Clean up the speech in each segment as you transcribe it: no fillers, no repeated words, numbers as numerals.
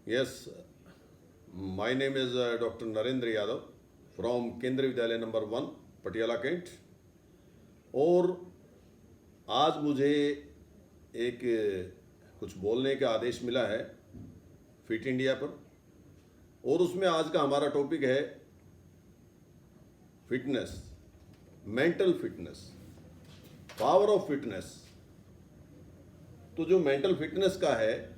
Yes, my name is Dr. Narendra Yadav from केंद्रीय विद्यालय number 1 Patiala cantt. और आज मुझे एक कुछ बोलने का आदेश मिला है फिट इंडिया पर, और उसमें आज का हमारा टॉपिक है fitness, mental fitness, power of fitness. तो जो मेंटल फिटनेस का है,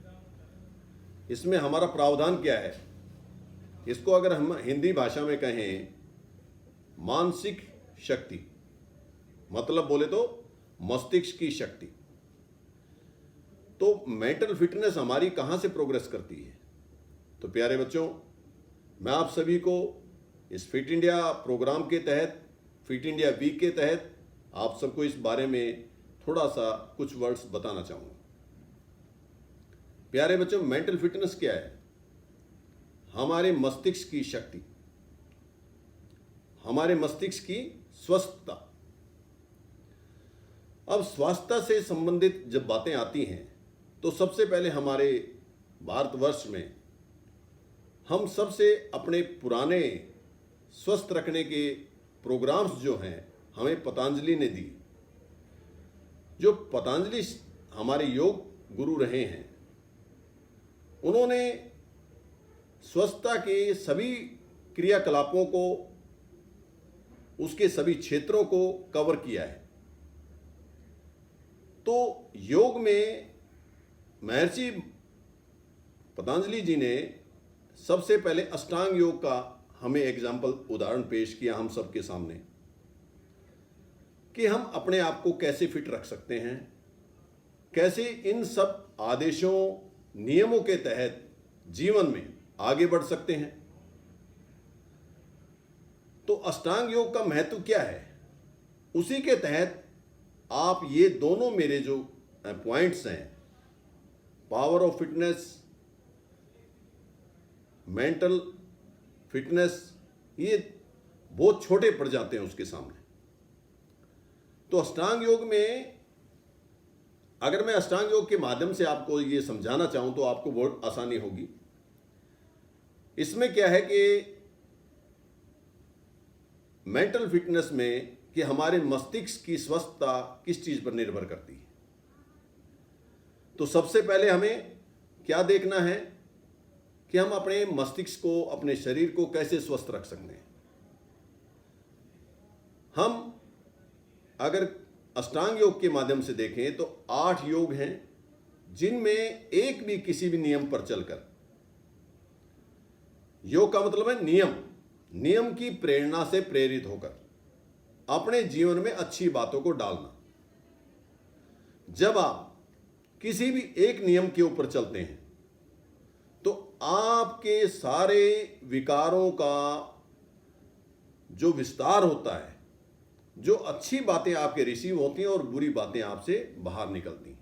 इसमें हमारा प्रावधान क्या है, इसको अगर हम हिंदी भाषा में कहें मानसिक शक्ति, मतलब बोले तो मस्तिष्क की शक्ति। तो मेंटल फिटनेस हमारी कहाँ से प्रोग्रेस करती है? तो प्यारे बच्चों, मैं आप सभी को इस फिट इंडिया प्रोग्राम के तहत, फिट इंडिया वीक के तहत आप सबको इस बारे में थोड़ा सा कुछ वर्ड्स बताना चाहूँगा। प्यारे बच्चों, मेंटल फिटनेस क्या है? हमारे मस्तिष्क की शक्ति, हमारे मस्तिष्क की स्वस्थता। अब स्वास्थ्य से संबंधित जब बातें आती हैं तो सबसे पहले हमारे भारतवर्ष में हम सबसे अपने पुराने स्वस्थ रखने के प्रोग्राम्स जो हैं हमें पतंजलि ने दी। जो पतंजलि हमारे योग गुरु रहे हैं, उन्होंने स्वस्थता के सभी क्रियाकलापों को, उसके सभी क्षेत्रों को कवर किया है। तो योग में महर्षि पतंजलि जी ने सबसे पहले अष्टांग योग का हमें एग्जाम्पल, उदाहरण पेश किया हम सबके सामने कि हम अपने आप को कैसे फिट रख सकते हैं, कैसे इन सब आदेशों, नियमों के तहत जीवन में आगे बढ़ सकते हैं। तो अष्टांग योग का महत्व क्या है, उसी के तहत आप ये दोनों मेरे जो पॉइंट्स हैं, power of fitness, mental fitness, ये बहुत छोटे पड़ जाते हैं उसके सामने। तो अष्टांग योग में अगर मैं अष्टांग योग के माध्यम से आपको ये समझाना चाहूं तो आपको बहुत आसानी होगी। इसमें क्या है कि मेंटल फिटनेस में कि हमारे मस्तिष्क की स्वस्थता किस चीज पर निर्भर करती है। तो सबसे पहले हमें क्या देखना है कि हम अपने मस्तिष्क को, अपने शरीर को कैसे स्वस्थ रख सकते हैं। हम अगर अष्टांग योग के माध्यम से देखें तो 8 योग हैं, जिनमें एक भी किसी भी नियम पर चलकर, योग का मतलब है नियम, नियम की प्रेरणा से प्रेरित होकर अपने जीवन में अच्छी बातों को डालना। जब आप किसी भी एक नियम के ऊपर चलते हैं तो आपके सारे विकारों का जो विस्तार होता है, जो अच्छी बातें आपके रिसीव होती हैं और बुरी बातें आपसे बाहर निकलती हैं।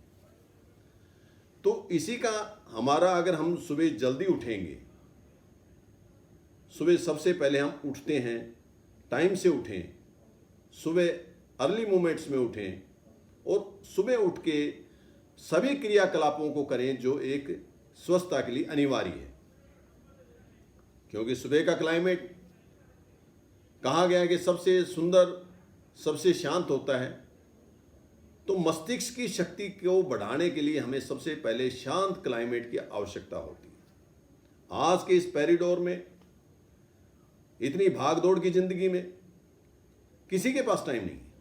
तो इसी का हमारा, अगर हम सुबह जल्दी उठेंगे, सुबह सबसे पहले हम उठते हैं, टाइम से उठें, सुबह अर्ली मोमेंट्स में उठें और सुबह उठ के सभी क्रियाकलापों को करें जो एक स्वस्थता के लिए अनिवार्य है। क्योंकि सुबह का क्लाइमेट कहा गया है कि सबसे सुंदर, सबसे शांत होता है। तो मस्तिष्क की शक्ति को बढ़ाने के लिए हमें सबसे पहले शांत क्लाइमेट की आवश्यकता होती है। आज के इस पैरिडोर में, इतनी भागदौड़ की जिंदगी में किसी के पास टाइम नहीं है।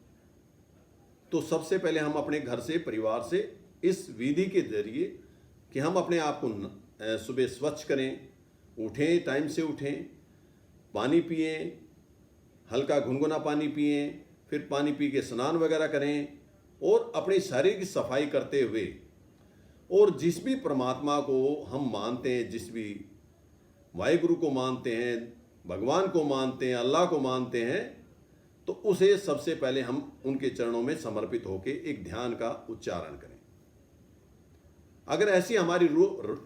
तो सबसे पहले हम अपने घर से, परिवार से इस विधि के जरिए कि हम अपने आप को सुबह स्वच्छ करें, उठें, टाइम से उठें, पानी पिएं, हल्का गुनगुना पानी पिएं, फिर पानी पी के स्नान वगैरह करें और अपनी शरीर की सफाई करते हुए, और जिस भी परमात्मा को हम मानते हैं, जिस भी वाहिगुरु को मानते हैं, भगवान को मानते हैं, अल्लाह को मानते हैं, तो उसे सबसे पहले हम उनके चरणों में समर्पित होकर एक ध्यान का उच्चारण करें। अगर ऐसी हमारी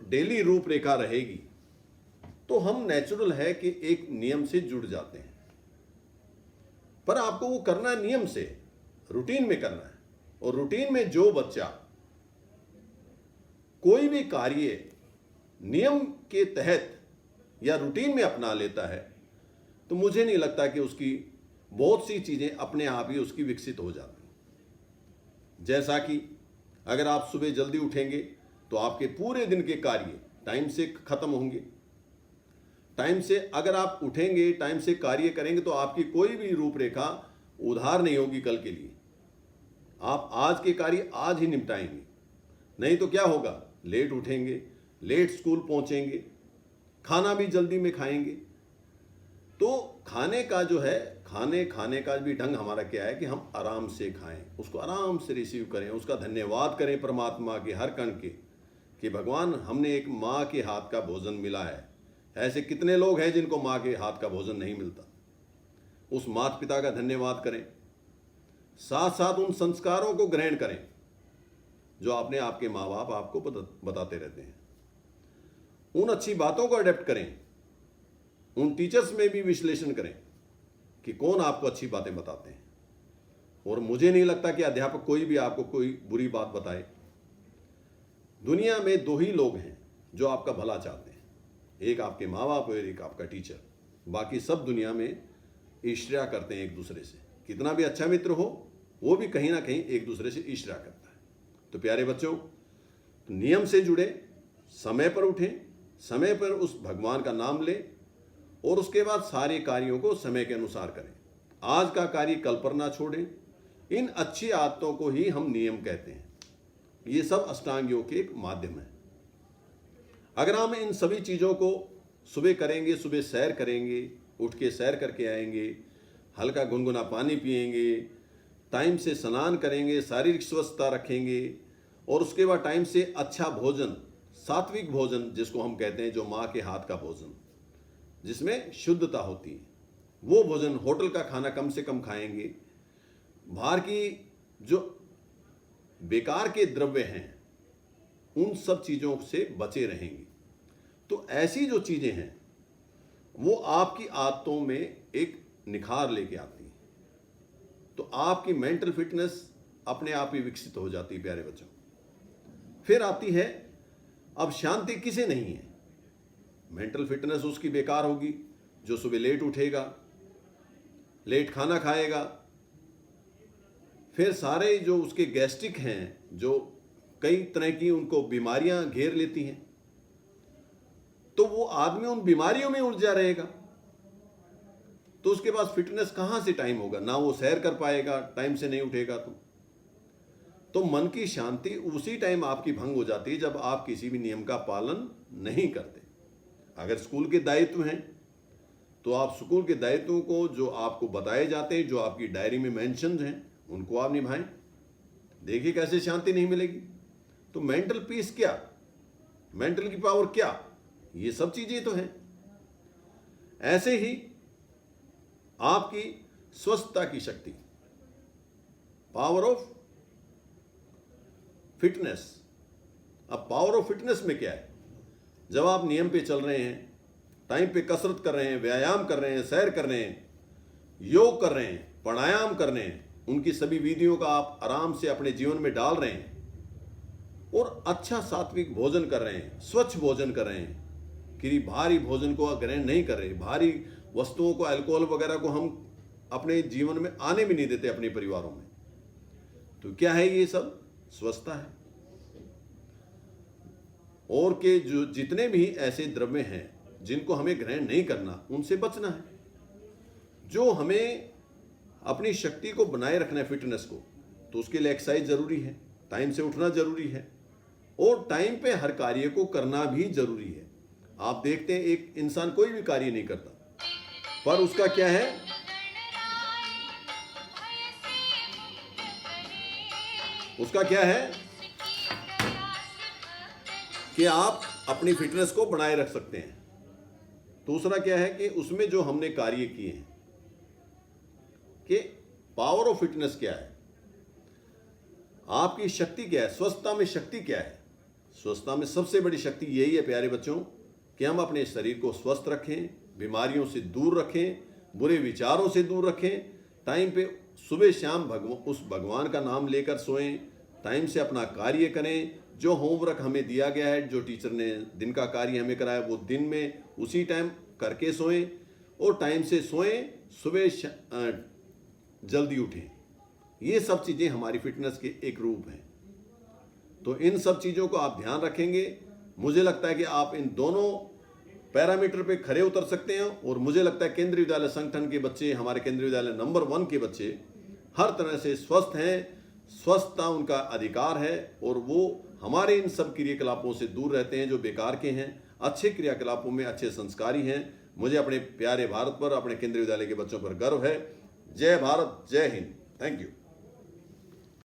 डेली रूपरेखा रहेगी तो हम नेचुरल है कि एक नियम से जुड़ जाते हैं। पर आपको वो करना है नियम से, रूटीन में करना है। और रूटीन में जो बच्चा कोई भी कार्य नियम के तहत या रूटीन में अपना लेता है, तो मुझे नहीं लगता कि उसकी बहुत सी चीज़ें अपने आप ही उसकी विकसित हो जाती। जैसा कि अगर आप सुबह जल्दी उठेंगे तो आपके पूरे दिन के कार्य टाइम से खत्म होंगे। टाइम से अगर आप उठेंगे, टाइम से कार्य करेंगे, तो आपकी कोई भी रूपरेखा उधार नहीं होगी कल के लिए। आप आज के कार्य आज ही निपटाएंगे। नहीं तो क्या होगा, लेट उठेंगे, लेट स्कूल पहुंचेंगे, खाना भी जल्दी में खाएंगे। तो खाने का जो है, खाने का भी ढंग हमारा क्या है कि हम आराम से खाएं, उसको आराम से रिसीव करें, उसका धन्यवाद करें परमात्मा के हर कण के कि भगवान हमने एक माँ के हाथ का भोजन मिला है। ऐसे कितने लोग हैं जिनको माँ के हाथ का भोजन नहीं मिलता। उस माता पिता का धन्यवाद करें, साथ साथ उन संस्कारों को ग्रहण करें जो आपके माँ बाप आपको बताते रहते हैं। उन अच्छी बातों को अडेप्ट करें, उन टीचर्स में भी विश्लेषण करें कि कौन आपको अच्छी बातें बताते हैं। और मुझे नहीं लगता कि अध्यापक कोई भी आपको कोई बुरी बात बताए। दुनिया में दो ही लोग हैं जो आपका भला चाहते हैं, एक आपके माँ बाप और एक आपका टीचर। बाकी सब दुनिया में ईर्ष्या करते हैं एक दूसरे से। कितना भी अच्छा मित्र हो, वो भी कहीं ना कहीं एक दूसरे से ईर्ष्या करता है। तो प्यारे बच्चों, नियम से जुड़े, समय पर उठें, समय पर उस भगवान का नाम लें और उसके बाद सारे कार्यों को समय के अनुसार करें। आज का कार्य कल पर ना छोड़ें। इन अच्छी आदतों को ही हम नियम कहते हैं। ये सब अष्टांग योग के एक माध्यम है। अगर हम इन सभी चीज़ों को सुबह करेंगे, सुबह सैर करेंगे, उठ के सैर करके आएंगे, हल्का गुनगुना पानी पिएंगे, टाइम से स्नान करेंगे, शारीरिक स्वस्थता रखेंगे और उसके बाद टाइम से अच्छा भोजन, सात्विक भोजन जिसको हम कहते हैं, जो माँ के हाथ का भोजन जिसमें शुद्धता होती है, वो भोजन, होटल का खाना कम से कम खाएंगे, बाहर की जो बेकार के द्रव्य हैं उन सब चीज़ों से बचे रहेंगे। तो ऐसी जो चीज़ें हैं वो आपकी आदतों में एक निखार लेके आती हैं। तो आपकी मेंटल फिटनेस अपने आप ही विकसित हो जाती है प्यारे बच्चों। फिर आती है, अब शांति किसे नहीं है। मेंटल फिटनेस उसकी बेकार होगी जो सुबह लेट उठेगा, लेट खाना खाएगा, फिर सारे जो उसके गैस्ट्रिक हैं, जो कई तरह की उनको बीमारियां घेर लेती हैं, तो वो आदमी उन बीमारियों में उलझा रहेगा। तो उसके पास फिटनेस कहां से टाइम होगा, ना वो सैर कर पाएगा, टाइम से नहीं उठेगा। तो मन की शांति उसी टाइम आपकी भंग हो जाती है जब आप किसी भी नियम का पालन नहीं करते। अगर स्कूल के दायित्व हैं तो आप स्कूल के दायित्वों को जो आपको बताए जाते हैं, जो आपकी डायरी में मेंशन हैं, उनको आप निभाएं। देखिए कैसे शांति नहीं मिलेगी। तो मेंटल पीस क्या, मेंटल की पावर क्या, ये सब चीजें तो हैं। ऐसे ही आपकी स्वस्थता की शक्ति, पावर ऑफ फिटनेस। अब पावर ऑफ फिटनेस में क्या है, जब आप नियम पे चल रहे हैं, टाइम पे कसरत कर रहे हैं, व्यायाम कर रहे हैं, सैर कर रहे हैं, योग कर रहे हैं, प्राणायाम कर रहे हैं, उनकी सभी विधियों का आप आराम से अपने जीवन में डाल रहे हैं और अच्छा सात्विक भोजन कर रहे हैं, स्वच्छ भोजन कर रहे हैं, कि भारी भोजन को ग्रहण नहीं कर रहे, भारी वस्तुओं को, अल्कोहल वगैरह को हम अपने जीवन में आने भी नहीं देते अपने परिवारों में। तो क्या है ये सब, स्वस्थता है। और के जो जितने भी ऐसे द्रव्य हैं जिनको हमें ग्रहण नहीं करना, उनसे बचना है। जो हमें अपनी शक्ति को बनाए रखना है, फिटनेस को, तो उसके लिए एक्सरसाइज जरूरी है, टाइम से उठना जरूरी है और टाइम पे हर कार्य को करना भी जरूरी है। आप देखते हैं एक इंसान कोई भी कार्य नहीं करता, पर उसका क्या है, उसका क्या है कि आप अपनी फिटनेस को बनाए रख सकते हैं। दूसरा क्या है कि उसमें जो हमने कार्य किए हैं, कि पावर ऑफ फिटनेस क्या है, आपकी शक्ति क्या है, स्वस्थता में शक्ति क्या है। स्वस्थता में सबसे बड़ी शक्ति यही है प्यारे बच्चों कि हम अपने शरीर को स्वस्थ रखें, बीमारियों से दूर रखें, बुरे विचारों से दूर रखें, टाइम पे सुबह शाम उस भगवान का नाम लेकर सोएं, टाइम से अपना कार्य करें, जो होमवर्क हमें दिया गया है, जो टीचर ने दिन का कार्य हमें कराया, वो दिन में उसी टाइम करके सोएं और टाइम से सोएं, सुबह जल्दी उठें। ये सब चीज़ें हमारी फिटनेस के एक रूप हैं। तो इन सब चीज़ों को आप ध्यान रखेंगे, मुझे लगता है कि आप इन दोनों पैरामीटर पे खरे उतर सकते हैं। और मुझे लगता है केंद्रीय विद्यालय संगठन के बच्चे, हमारे केंद्रीय विद्यालय नंबर 1 के बच्चे हर तरह से स्वस्थ हैं, स्वस्थता उनका अधिकार है और वो हमारे इन सब क्रियाकलापों से दूर रहते हैं जो बेकार के हैं, अच्छे क्रियाकलापों में अच्छे संस्कारी हैं। मुझे अपने प्यारे भारत पर, अपने केंद्रीय विद्यालय के बच्चों पर गर्व है। जय भारत, जय हिंद। Thank you.